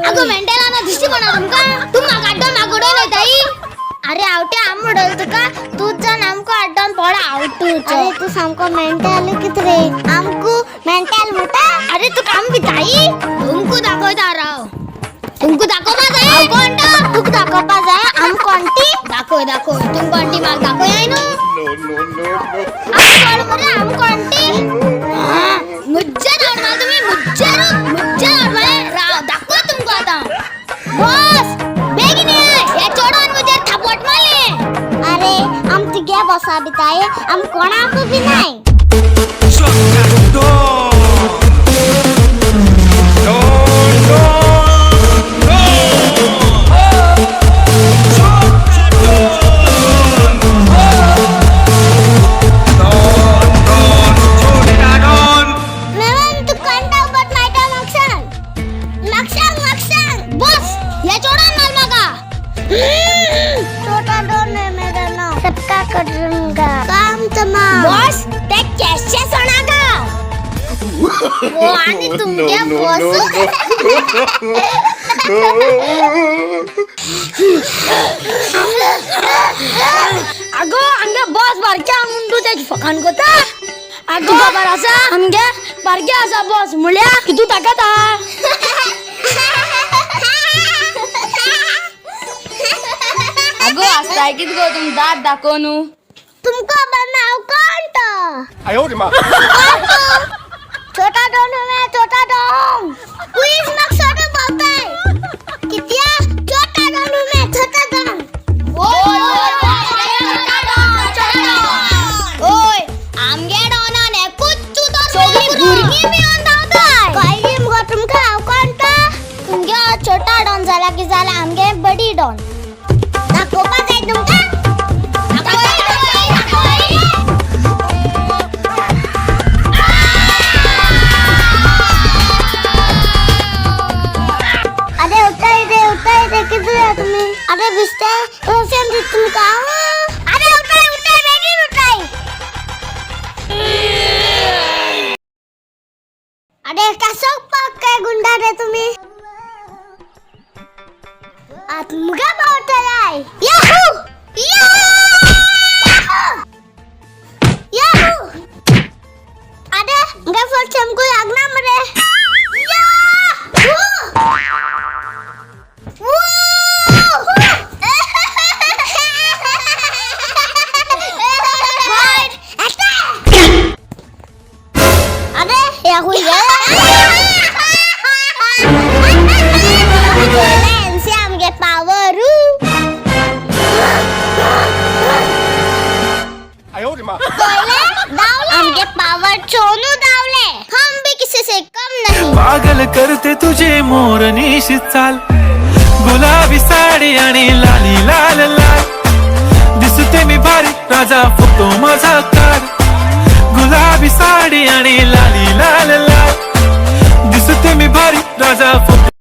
अगं मेंटेला ना दिसती म्हणा तुमका तुम म्हाका अड्डोन मागोडो नाही ताई. अरे आवटे आम म्हणल तुका तुझं नामको अड्डोन पडा आवटू. अरे तू सामको मेंटल कित रे आमको मेंटल मोठा. अरे तू काम बी ताई तुमको दाखवता राव तुमको दाखवपा जाय कोणता तुक दाखवपा जाय आम कोणती दाखव तुम कोणती माग दाखव आहे ना आम कोणती मुज्जे नॉर्मल तुम्ही मुज्जे नॉर्मल राव दाखव तुमको आता बॉस बेगिने या चोडन मुझे थपट मारले. अरे आम तिघे बसा बिताए आम कोणाको भी नाही. छोटा डॉन है मेरा नाम सबका करूंगा काम तमाम. बॉस ते कैसे सुनागा वो आणि तुम क्या बॉस. अगो अंगे बॉस बारक्या मुंडू त्याची फकान कोता. अगो बाबा असा अंगे बारक्या असा बॉस मुळ्या किती ताकद हा. अगो असताय कित गो तुम दात दाखवनू तुमको बनाव कोणतं. आयो रे माँ. छोटा डॉन है छोटा डॉन प्लीज मग छोटा बोलताय कितिया छोटा डॉन है छोटा डॉन. ओय आमगे डॉनाने कुच्चू तर सगळी गुरगी मिळून धावताय. काही मग तुमका नाव कोणतं. तुमगे छोटा डॉन झाला की झाला आमगे बडी डॉन दाखवपा जाय तुमका. अरे उठाई दे किधर है तुम्ही. अरे बिस्ते रोशन जी तुमका. अरे उठाई बेगी उठाई. अरे कसं पक्का गुंडा रे तुम्ही. आत मुगा बावटलाय याहू याहू. अरे मुगा फट हमको लागना मरे याहू. अरे याहू आमगे पावरू. आयो रे माँ. आमगे पावर चोनू दावले हम भी किसी से कम नहीं. पागल करते तुझे मोरनीशी चाल गुलाबी साडी आणि लाली लाल लाल दिसते मी भारी राजा फोटो माझा काढ. गुलाबी साडी आणि लाली लाल लाल दिसते मी भारी राजा फोटो